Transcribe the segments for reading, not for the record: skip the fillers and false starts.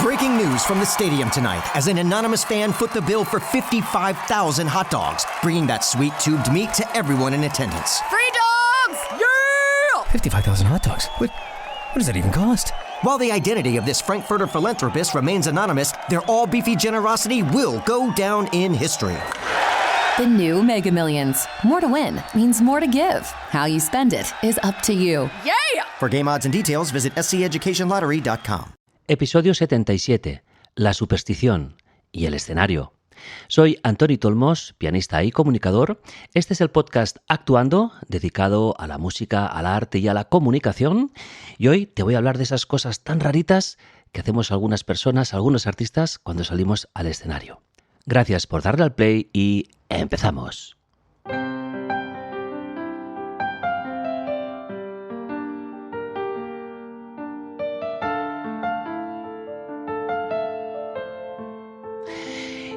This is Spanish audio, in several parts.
Breaking news from the stadium tonight as an anonymous fan foot the bill for 55,000 hot dogs, bringing that sweet tubed meat to everyone in attendance. Free dogs! Yeah! 55,000 hot dogs? What does that even cost? While the identity of this Frankfurter philanthropist remains anonymous, their all-beefy generosity will go down in history. The new Mega Millions. More to win means more to give. How you spend it is up to you. Yeah! For game odds and details, visit sceducationlottery.com. Episodio 77. La superstición y el escenario. Soy Antoni Tolmos, pianista y comunicador. Este es el podcast Actuando, dedicado a la música, al arte y a la comunicación. Y hoy te voy a hablar de esas cosas tan raritas que hacemos algunas personas, algunos artistas, cuando salimos al escenario. Gracias por darle al play y empezamos.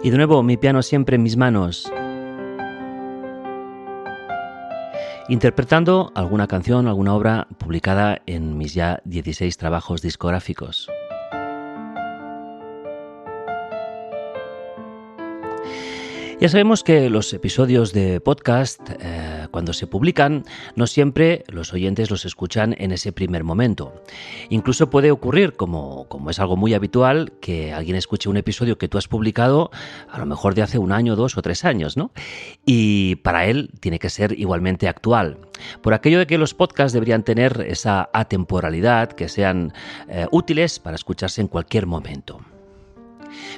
Y de nuevo, mi piano siempre en mis manos. Interpretando alguna canción, alguna obra publicada en mis ya 16 trabajos discográficos. Ya sabemos que los episodios de podcast, cuando se publican, no siempre los oyentes los escuchan en ese primer momento. Incluso puede ocurrir, como es algo muy habitual, que alguien escuche un episodio que tú has publicado a lo mejor de hace 1 año, 2 o 3 años, ¿no? Y para él tiene que ser igualmente actual. Por aquello de que los podcasts deberían tener esa atemporalidad, que sean útiles para escucharse en cualquier momento.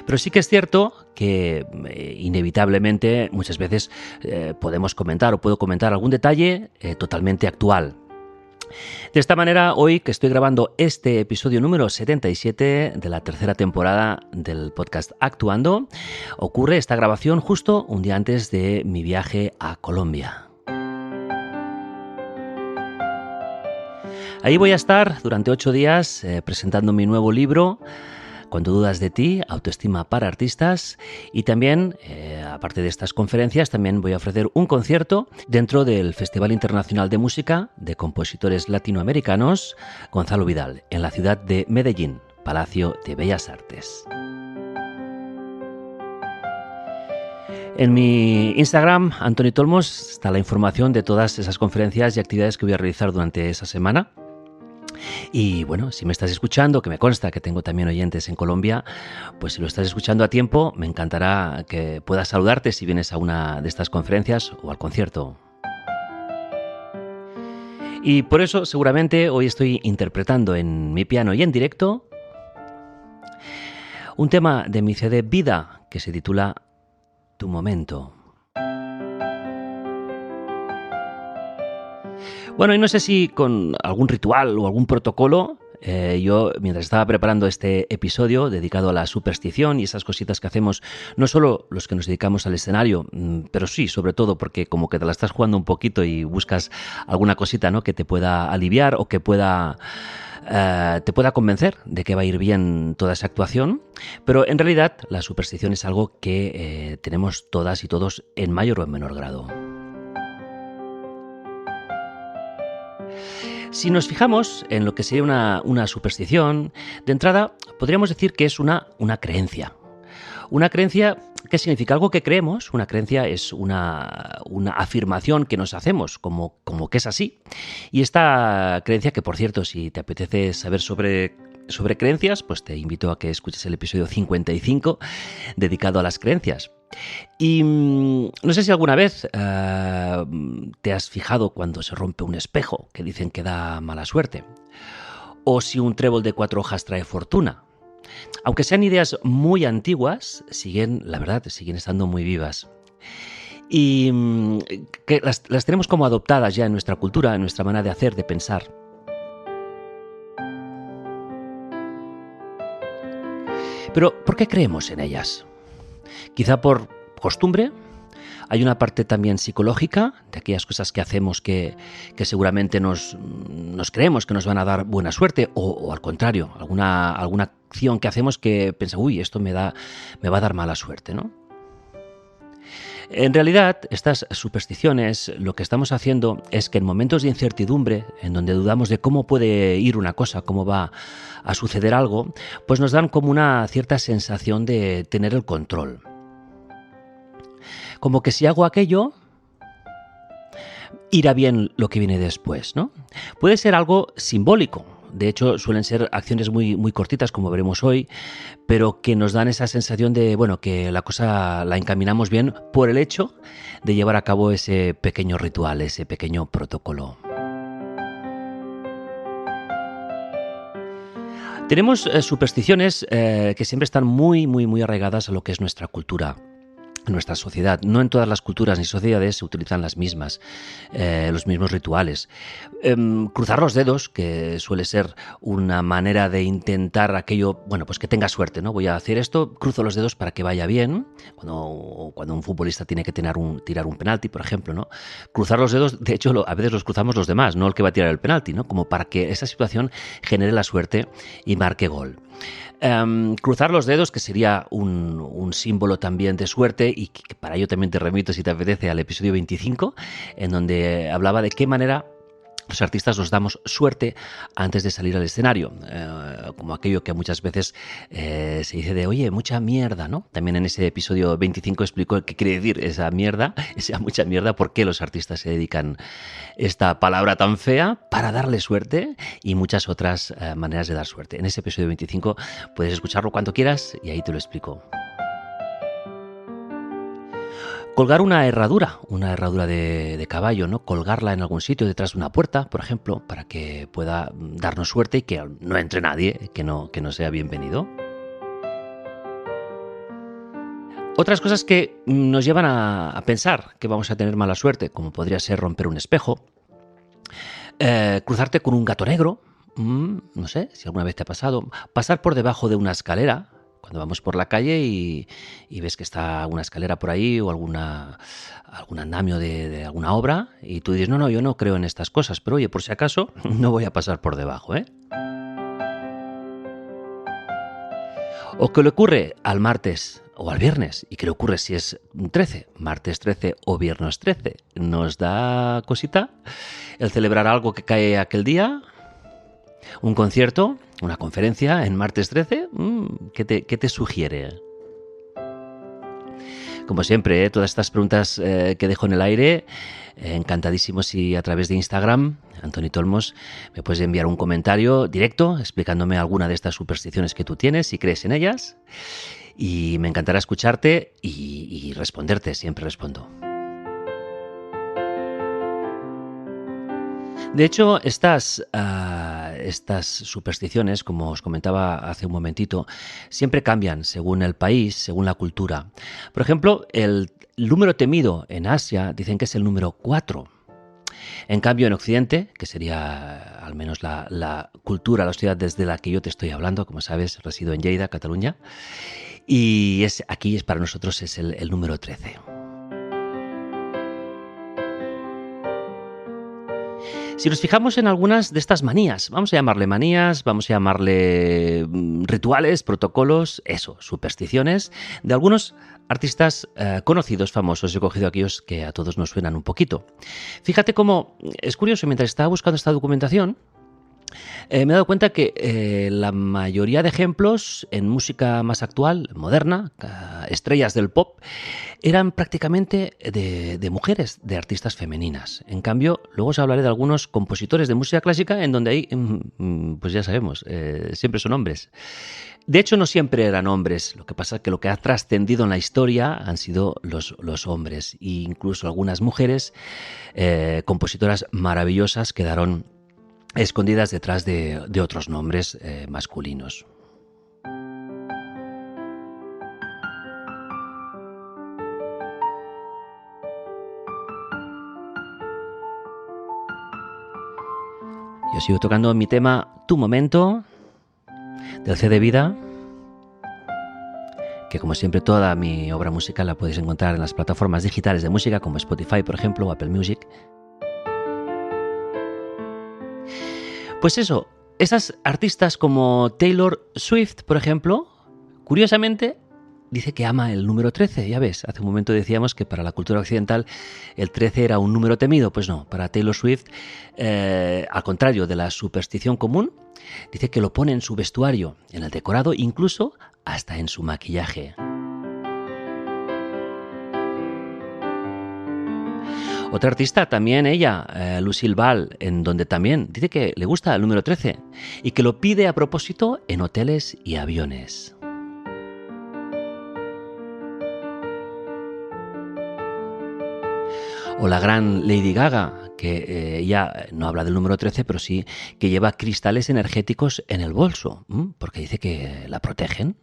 Pero sí que es cierto que inevitablemente muchas veces podemos comentar o puedo comentar algún detalle totalmente actual. De esta manera, hoy que estoy grabando este episodio número 77 de la 3ª temporada del podcast Actuando, ocurre esta grabación justo un día antes de mi viaje a Colombia. Ahí voy a estar durante 8 días presentando mi nuevo libro, Cuando dudas de ti, autoestima para artistas, y también, aparte de estas conferencias, también voy a ofrecer un concierto dentro del Festival Internacional de Música de Compositores Latinoamericanos Gonzalo Vidal, en la ciudad de Medellín, Palacio de Bellas Artes. En mi Instagram, Antoni Tolmos, está la información de todas esas conferencias y actividades que voy a realizar durante esa semana. Y bueno, si me estás escuchando, que me consta que tengo también oyentes en Colombia, pues si lo estás escuchando a tiempo, me encantará que puedas saludarte si vienes a una de estas conferencias o al concierto. Y por eso seguramente hoy estoy interpretando en mi piano y en directo un tema de mi CD Vida que se titula Tu momento. Bueno, y no sé si con algún ritual o algún protocolo, yo mientras estaba preparando este episodio dedicado a la superstición y esas cositas que hacemos, no solo los que nos dedicamos al escenario, pero sí, sobre todo porque como que te la estás jugando un poquito y buscas alguna cosita, ¿no?, que te pueda aliviar o que te pueda convencer de que va a ir bien toda esa actuación, pero en realidad la superstición es algo que tenemos todas y todos en mayor o en menor grado. Si nos fijamos en lo que sería una superstición, de entrada podríamos decir que es una creencia. Una creencia, ¿qué significa? Algo que creemos. Una creencia es una afirmación que nos hacemos como que es así. Y esta creencia, que por cierto, si te apetece saber sobre creencias, pues te invito a que escuches el episodio 55 dedicado a las creencias. Y no sé si alguna vez te has fijado cuando se rompe un espejo, que dicen que da mala suerte, o si un trébol de 4 hojas trae fortuna. Aunque sean ideas muy antiguas, siguen estando muy vivas. Y que las tenemos como adoptadas ya en nuestra cultura, en nuestra manera de hacer, de pensar. Pero, ¿por qué creemos en ellas? Quizá por costumbre. Hay una parte también psicológica de aquellas cosas que hacemos que seguramente nos creemos que nos van a dar buena suerte o al contrario, alguna acción que hacemos que pensamos, uy, esto me va a dar mala suerte, ¿no? En realidad, estas supersticiones, lo que estamos haciendo es que en momentos de incertidumbre, en donde dudamos de cómo puede ir una cosa, cómo va a suceder algo, pues nos dan como una cierta sensación de tener el control. Como que si hago aquello, irá bien lo que viene después, ¿no? Puede ser algo simbólico. De hecho, suelen ser acciones muy, muy cortitas, como veremos hoy, pero que nos dan esa sensación de, bueno, que la cosa la encaminamos bien por el hecho de llevar a cabo ese pequeño ritual, ese pequeño protocolo. Tenemos supersticiones que siempre están muy, muy, muy arraigadas a lo que es nuestra cultura, nuestra sociedad. No en todas las culturas ni sociedades se utilizan los mismos rituales. Cruzar los dedos, que suele ser una manera de intentar aquello, bueno, pues que tenga suerte, ¿no? Voy a hacer esto, cruzo los dedos para que vaya bien. Cuando un futbolista tiene que tirar un penalti, por ejemplo, ¿no? Cruzar los dedos, de hecho, a veces los cruzamos los demás, no el que va a tirar el penalti, ¿no? Como para que esa situación genere la suerte y marque gol. Cruzar los dedos, que sería un símbolo también de suerte, y que para ello también te remito, si te apetece, al episodio 25, en donde hablaba de qué manera los artistas nos damos suerte antes de salir al escenario, como aquello que muchas veces se dice de, oye, mucha mierda, ¿no? También en ese episodio 25 explicó qué quiere decir esa mierda, esa mucha mierda, por qué los artistas se dedican esta palabra tan fea para darle suerte y muchas otras maneras de dar suerte. En ese episodio 25 puedes escucharlo cuando quieras y ahí te lo explico. Colgar una herradura de caballo, ¿no? Colgarla en algún sitio detrás de una puerta, por ejemplo, para que pueda darnos suerte y que no entre nadie, que no sea bienvenido. Otras cosas que nos llevan a pensar que vamos a tener mala suerte, como podría ser romper un espejo, cruzarte con un gato negro, no sé si alguna vez te ha pasado, pasar por debajo de una escalera, cuando vamos por la calle y ves que está una escalera por ahí o algún andamio de alguna obra y tú dices, no, yo no creo en estas cosas, pero oye, por si acaso, no voy a pasar por debajo, ¿eh? O que le ocurre al martes o al viernes, y que le ocurre si es 13, martes 13 o viernes 13, ¿nos da cosita el celebrar algo que cae aquel día? ¿Un concierto? ¿Una conferencia en martes 13? ¿Qué te sugiere? Como siempre, todas estas preguntas que dejo en el aire, encantadísimo si a través de Instagram, Antonito Olmos, me puedes enviar un comentario directo explicándome alguna de estas supersticiones que tú tienes, si crees en ellas, y me encantará escucharte y responderte, siempre respondo. De hecho, estas supersticiones, como os comentaba hace un momentito, siempre cambian según el país, según la cultura. Por ejemplo, el número temido en Asia dicen que es el número 4. En cambio, en Occidente, que sería al menos la cultura, la sociedad desde la que yo te estoy hablando, como sabes, resido en Lleida, Cataluña, y aquí para nosotros es el número 13. Si nos fijamos en algunas de estas manías, vamos a llamarle manías, vamos a llamarle rituales, protocolos, supersticiones, de algunos artistas conocidos, famosos, he cogido aquellos que a todos nos suenan un poquito. Fíjate cómo, es curioso, mientras estaba buscando esta documentación, me he dado cuenta que la mayoría de ejemplos en música más actual, moderna, estrellas del pop, eran prácticamente de mujeres, de artistas femeninas. En cambio, luego os hablaré de algunos compositores de música clásica en donde hay, pues ya sabemos, siempre son hombres. De hecho, no siempre eran hombres. Lo que pasa es que lo que ha trascendido en la historia han sido los hombres. E incluso algunas mujeres, compositoras maravillosas, quedaron escondidas detrás de otros nombres masculinos. Yo sigo tocando mi tema Tu Momento, del CD Vida, que como siempre toda mi obra musical la podéis encontrar en las plataformas digitales de música como Spotify, por ejemplo, o Apple Music. Pues eso, esas artistas como Taylor Swift, por ejemplo, curiosamente, dice que ama el número 13, ya ves, hace un momento decíamos que para la cultura occidental el 13 era un número temido, pues no, para Taylor Swift, al contrario de la superstición común, dice que lo pone en su vestuario, en el decorado, incluso hasta en su maquillaje. Otra artista, también ella, Lucille Ball, en donde también dice que le gusta el número 13 y que lo pide a propósito en hoteles y aviones. O la gran Lady Gaga, que ella no habla del número 13, pero sí que lleva cristales energéticos en el bolso, porque dice que la protegen.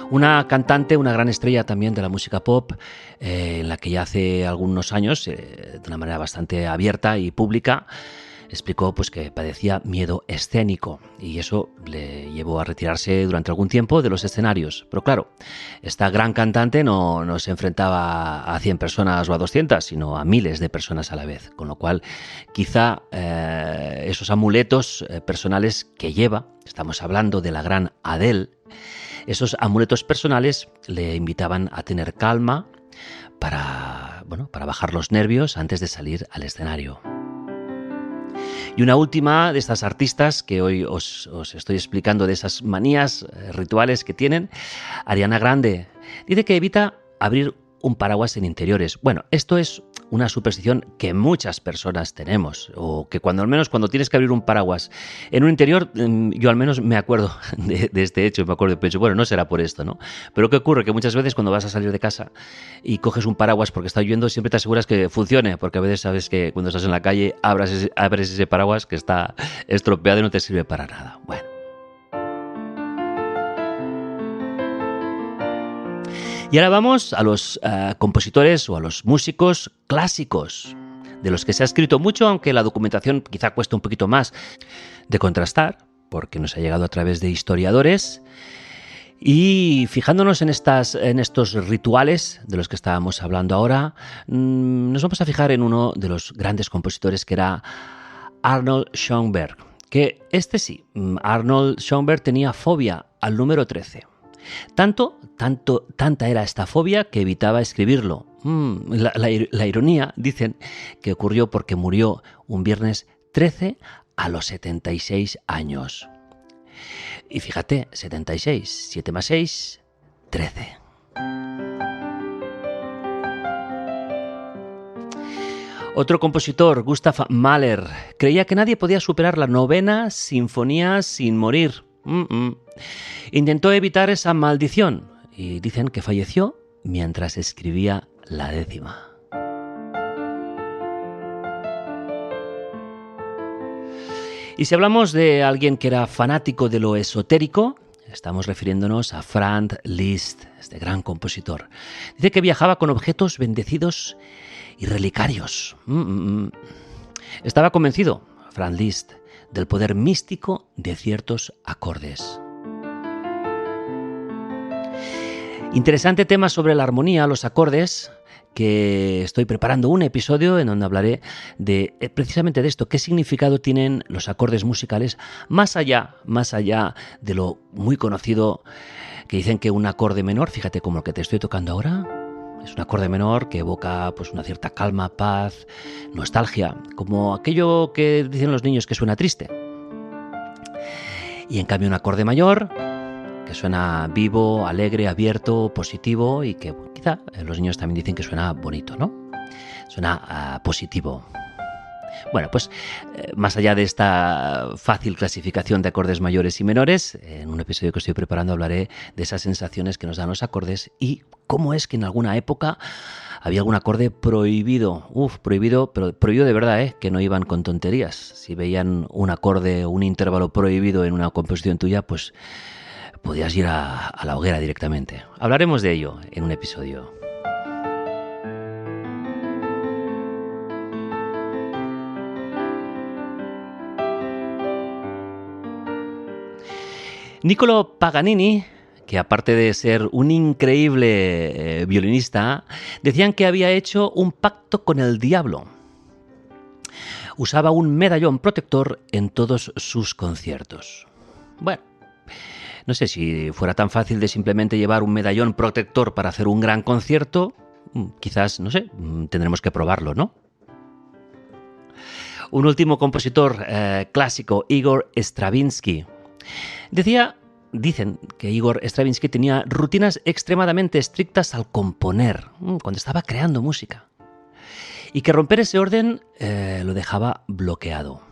Una cantante, una gran estrella también de la música pop, en la que ya hace algunos años, de una manera bastante abierta y pública, explicó pues, que padecía miedo escénico y eso le llevó a retirarse durante algún tiempo de los escenarios. Pero claro, esta gran cantante no se enfrentaba a 100 personas o a 200, sino a miles de personas a la vez, con lo cual quizá esos amuletos personales que lleva, estamos hablando de la gran Adele, esos amuletos personales le invitaban a tener calma para bajar los nervios antes de salir al escenario. Y una última de estas artistas que hoy os estoy explicando de esas manías rituales que tienen, Ariana Grande. Dice que evita abrir un paraguas en interiores. Bueno, esto es una superstición que muchas personas tenemos, o que al menos cuando tienes que abrir un paraguas en un interior, yo al menos me acuerdo de este hecho, me acuerdo y pienso, bueno, no será por esto, ¿no? Pero ¿qué ocurre? Que muchas veces cuando vas a salir de casa y coges un paraguas porque está lloviendo, siempre te aseguras que funcione, porque a veces sabes que cuando estás en la calle abres ese paraguas que está estropeado y no te sirve para nada. Bueno. Y ahora vamos a los compositores o a los músicos clásicos, de los que se ha escrito mucho, aunque la documentación quizá cuesta un poquito más de contrastar, porque nos ha llegado a través de historiadores. Y fijándonos en estos rituales de los que estábamos hablando ahora, nos vamos a fijar en uno de los grandes compositores que era Arnold Schoenberg, que Arnold Schoenberg tenía fobia al número 13. Tanta era esta fobia que evitaba escribirlo. La ironía, dicen, que ocurrió porque murió un viernes 13 a los 76 años. Y fíjate, 76, 7 más 6, 13. Otro compositor, Gustav Mahler, creía que nadie podía superar la 9ª sinfonía sin morir. Intentó evitar esa maldición y dicen que falleció mientras escribía la 10ª. Y si hablamos de alguien que era fanático de lo esotérico, estamos refiriéndonos a Franz Liszt, este gran compositor. Dice que viajaba con objetos bendecidos y relicarios. Estaba convencido, Franz Liszt, del poder místico de ciertos acordes. Interesante tema sobre la armonía, los acordes, que estoy preparando un episodio en donde hablaré de precisamente de esto, qué significado tienen los acordes musicales más allá de lo muy conocido que dicen que un acorde menor, fíjate como el que te estoy tocando ahora, es un acorde menor que evoca pues una cierta calma, paz, nostalgia, como aquello que dicen los niños que suena triste. Y en cambio un acorde mayor que suena vivo, alegre, abierto, positivo y que quizá los niños también dicen que suena bonito, ¿no? Suena positivo. Bueno, pues más allá de esta fácil clasificación de acordes mayores y menores, en un episodio que estoy preparando hablaré de esas sensaciones que nos dan los acordes y cómo es que en alguna época había algún acorde prohibido. Prohibido, pero prohibido de verdad, que no iban con tonterías. Si veían un acorde, un intervalo prohibido en una composición tuya, pues podías ir a la hoguera directamente. Hablaremos de ello en un episodio. Niccolò Paganini, que aparte de ser un increíble violinista, decían que había hecho un pacto con el diablo. Usaba un medallón protector en todos sus conciertos. Bueno, No sé, si fuera tan fácil de simplemente llevar un medallón protector para hacer un gran concierto, quizás, no sé, tendremos que probarlo, ¿no? Un último compositor clásico, Igor Stravinsky. Dicen que Igor Stravinsky tenía rutinas extremadamente estrictas al componer, cuando estaba creando música, y que romper ese orden lo dejaba bloqueado.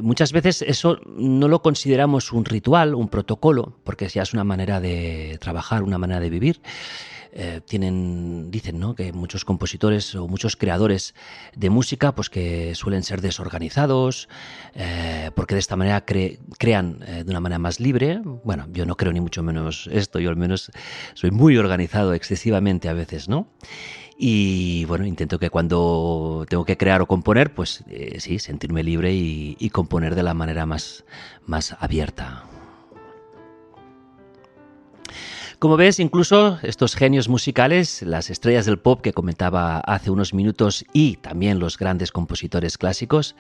Muchas veces eso no lo consideramos un ritual, un protocolo, porque ya es una manera de trabajar, una manera de vivir. Dicen, ¿no?, que muchos compositores o muchos creadores de música pues que suelen ser desorganizados, porque de esta manera crean de una manera más libre. Bueno, yo no creo ni mucho menos esto, yo al menos soy muy organizado excesivamente a veces, ¿no? Y bueno, intento que cuando tengo que crear o componer, pues sí, sentirme libre y componer de la manera más abierta. Como ves, incluso estos genios musicales, las estrellas del pop que comentaba hace unos minutos y también los grandes compositores clásicos,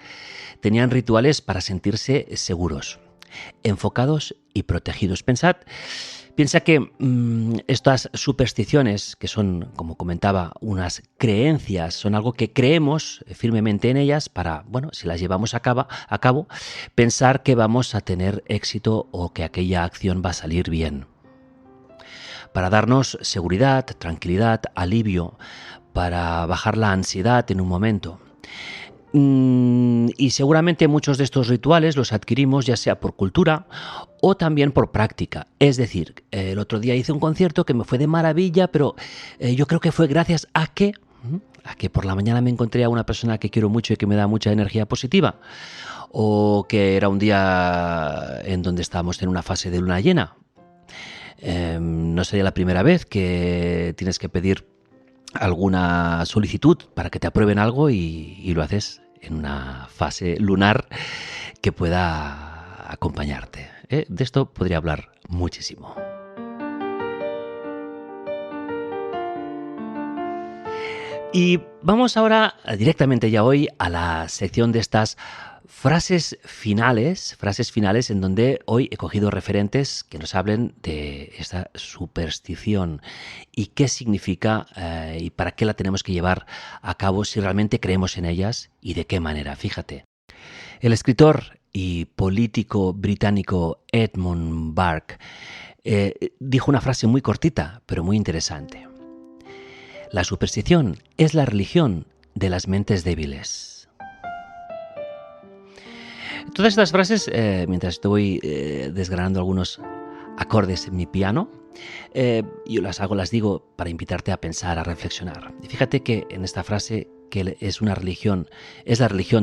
tenían rituales para sentirse seguros, enfocados y protegidos. Piensa que estas supersticiones, que son, como comentaba, unas creencias, son algo que creemos firmemente en ellas para, bueno, si las llevamos a cabo, pensar que vamos a tener éxito o que aquella acción va a salir bien. Para darnos seguridad, tranquilidad, alivio, para bajar la ansiedad en un momento. Y seguramente muchos de estos rituales los adquirimos ya sea por cultura o también por práctica. Es decir, el otro día hice un concierto que me fue de maravilla, pero yo creo que fue gracias a que por la mañana me encontré a una persona que quiero mucho y que me da mucha energía positiva, o que era un día en donde estábamos en una fase de luna llena. No sería la primera vez que tienes que pedir alguna solicitud para que te aprueben algo y lo haces en una fase lunar que pueda acompañarte. De esto podría hablar muchísimo. Y vamos ahora directamente ya hoy a la sección de estas frases finales en donde hoy he cogido referentes que nos hablen de esta superstición y qué significa y para qué la tenemos que llevar a cabo, si realmente creemos en ellas y de qué manera. Fíjate, el escritor y político británico Edmund Burke dijo una frase muy cortita, pero muy interesante. La superstición es la religión de las mentes débiles. Todas estas frases, mientras estoy desgranando algunos acordes en mi piano, yo las digo para invitarte a pensar, a reflexionar. Y fíjate que en esta frase, que es la religión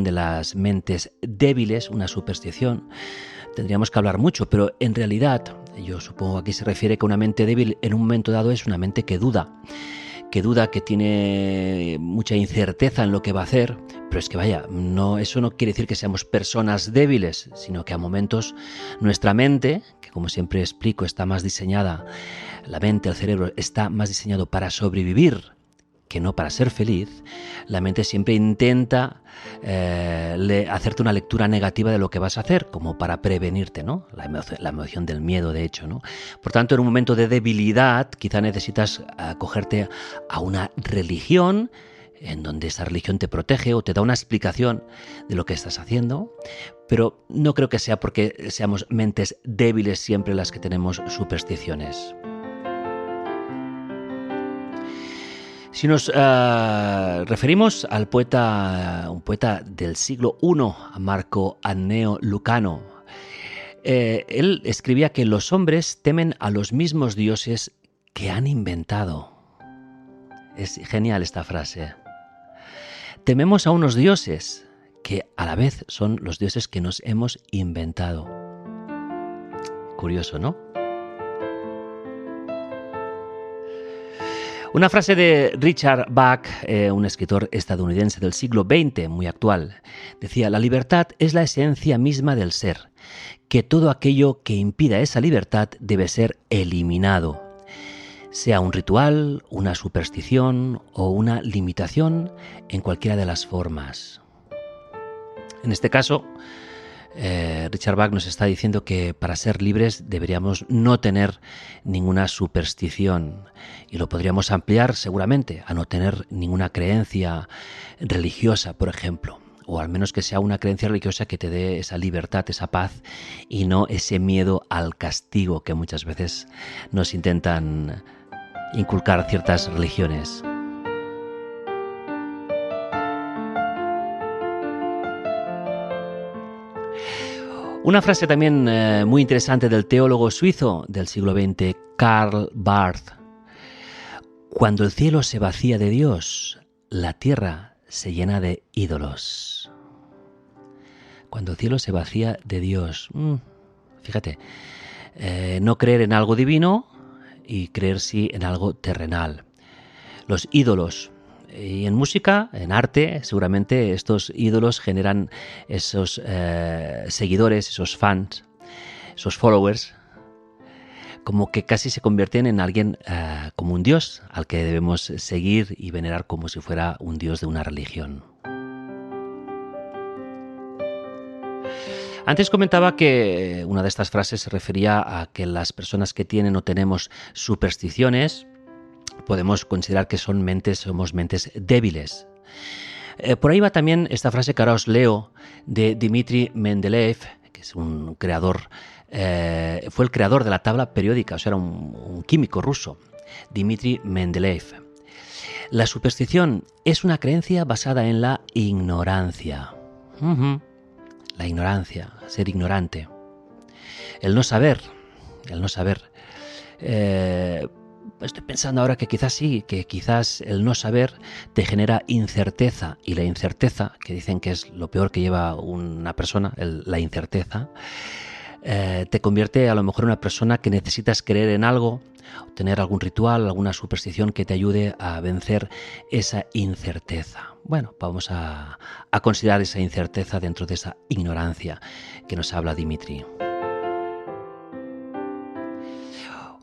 de las mentes débiles, una superstición, tendríamos que hablar mucho, pero en realidad, yo supongo que aquí se refiere que una mente débil en un momento dado es una mente que duda, que tiene mucha incerteza en lo que va a hacer, pero es que vaya, eso no quiere decir que seamos personas débiles, sino que a momentos nuestra mente, que como siempre explico está más diseñada, la mente, el cerebro está más diseñado para sobrevivir que no para ser feliz. La mente siempre intenta hacerte una lectura negativa de lo que vas a hacer, como para prevenirte, ¿no? La emoción del miedo, de hecho, ¿no? Por tanto, en un momento de debilidad, quizá necesitas acogerte a una religión, en donde esa religión te protege o te da una explicación de lo que estás haciendo, pero no creo que sea porque seamos mentes débiles siempre las que tenemos supersticiones. Si nos referimos al un poeta del siglo I, a Marco Anneo Lucano, él escribía que los hombres temen a los mismos dioses que han inventado. Es genial esta frase. Tememos a unos dioses que a la vez son los dioses que nos hemos inventado. Curioso, ¿no? Una frase de Richard Bach, un escritor estadounidense del siglo XX, muy actual, decía: la libertad es la esencia misma del ser, que todo aquello que impida esa libertad debe ser eliminado, sea un ritual, una superstición o una limitación en cualquiera de las formas. En este caso, Richard Bach nos está diciendo que para ser libres deberíamos no tener ninguna superstición, y lo podríamos ampliar seguramente a no tener ninguna creencia religiosa, por ejemplo, o al menos que sea una creencia religiosa que te dé esa libertad, esa paz, y no ese miedo al castigo que muchas veces nos intentan inculcar ciertas religiones. Una frase también muy interesante del teólogo suizo del siglo XX, Karl Barth: cuando el cielo se vacía de Dios, la tierra se llena de ídolos. Cuando el cielo se vacía de Dios. Fíjate, no creer en algo divino y creer sí en algo terrenal. Los ídolos. Y en música, en arte, seguramente estos ídolos generan esos seguidores, esos fans, esos followers, como que casi se convierten en alguien como un dios al que debemos seguir y venerar como si fuera un dios de una religión. Antes comentaba que una de estas frases se refería a que las personas que tienen o tenemos supersticiones podemos considerar que somos mentes débiles. Por ahí va también esta frase que ahora os leo de Dmitri Mendeleev, que es un creador, fue el creador de la tabla periódica, o sea, era un químico ruso, Dmitri Mendeleev. La superstición es una creencia basada en la ignorancia. La ignorancia, ser ignorante. El no saber. Estoy pensando ahora que quizás sí, que quizás el no saber te genera incerteza, y la incerteza, que dicen que es lo peor que lleva una persona, la incerteza, te convierte a lo mejor en una persona que necesitas creer en algo, tener algún ritual, alguna superstición que te ayude a vencer esa incerteza. Bueno, vamos a considerar esa incerteza dentro de esa ignorancia que nos habla Dmitri.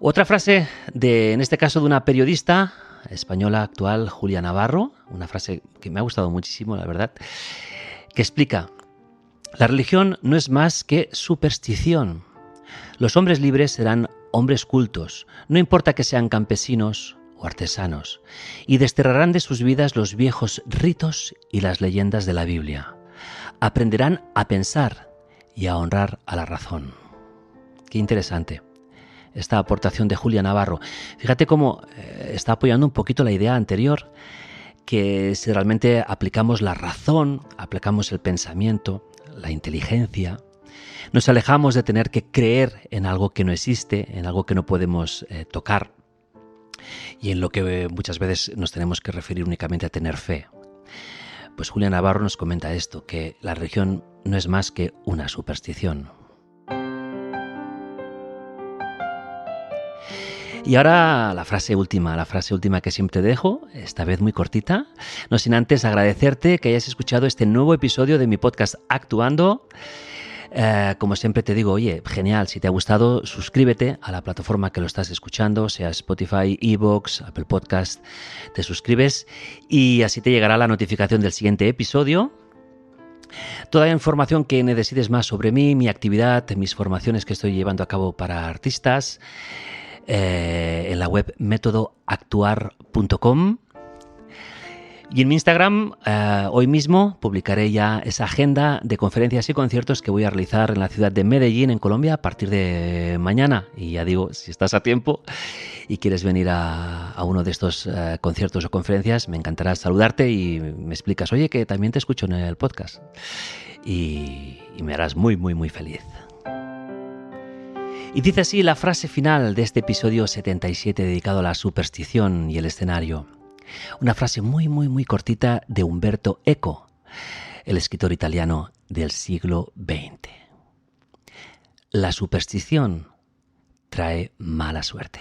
Otra frase, en este caso de una periodista española actual, Julia Navarro, una frase que me ha gustado muchísimo, la verdad, que explica: la religión no es más que superstición. Los hombres libres serán hombres cultos, no importa que sean campesinos o artesanos, y desterrarán de sus vidas los viejos ritos y las leyendas de la Biblia. Aprenderán a pensar y a honrar a la razón. Qué interesante esta aportación de Julia Navarro. Fíjate cómo está apoyando un poquito la idea anterior, que si realmente aplicamos la razón, aplicamos el pensamiento, la inteligencia, nos alejamos de tener que creer en algo que no existe, en algo que no podemos tocar, y en lo que muchas veces nos tenemos que referir únicamente a tener fe. Pues Julia Navarro nos comenta esto, que la religión no es más que una superstición. Y ahora la frase última que siempre dejo, esta vez muy cortita, no sin antes agradecerte que hayas escuchado este nuevo episodio de mi podcast Actuando. Como siempre te digo, oye, genial, si te ha gustado, suscríbete a la plataforma que lo estás escuchando, sea Spotify, iVoox, Apple Podcast, te suscribes y así te llegará la notificación del siguiente episodio. Toda la información que necesites más sobre mí, mi actividad, mis formaciones que estoy llevando a cabo para artistas, en la web métodoactuar.com, y en mi Instagram hoy mismo publicaré ya esa agenda de conferencias y conciertos que voy a realizar en la ciudad de Medellín, en Colombia, a partir de mañana. Y ya digo, si estás a tiempo y quieres venir a uno de estos conciertos o conferencias, me encantará saludarte y me explicas, oye, que también te escucho en el podcast, y me harás muy, muy, muy feliz. Y dice así la frase final de este episodio 77 dedicado a la superstición y el escenario. Una frase muy, muy, muy cortita de Umberto Eco, el escritor italiano del siglo XX. La superstición trae mala suerte.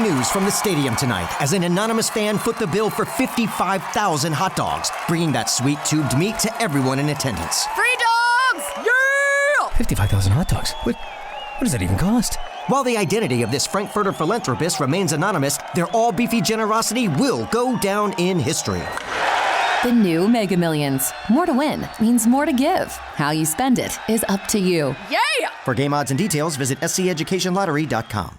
news from the stadium tonight as an anonymous fan foot the bill for 55,000 hot dogs, bringing that sweet tubed meat to everyone in attendance. Free dogs! Yeah! 55,000 hot dogs? What does that even cost? While the identity of this Frankfurter philanthropist remains anonymous, their all-beefy generosity will go down in history. The new Mega Millions. More to win means more to give. How you spend it is up to you. For game odds and details, visit SCEducationLottery.com.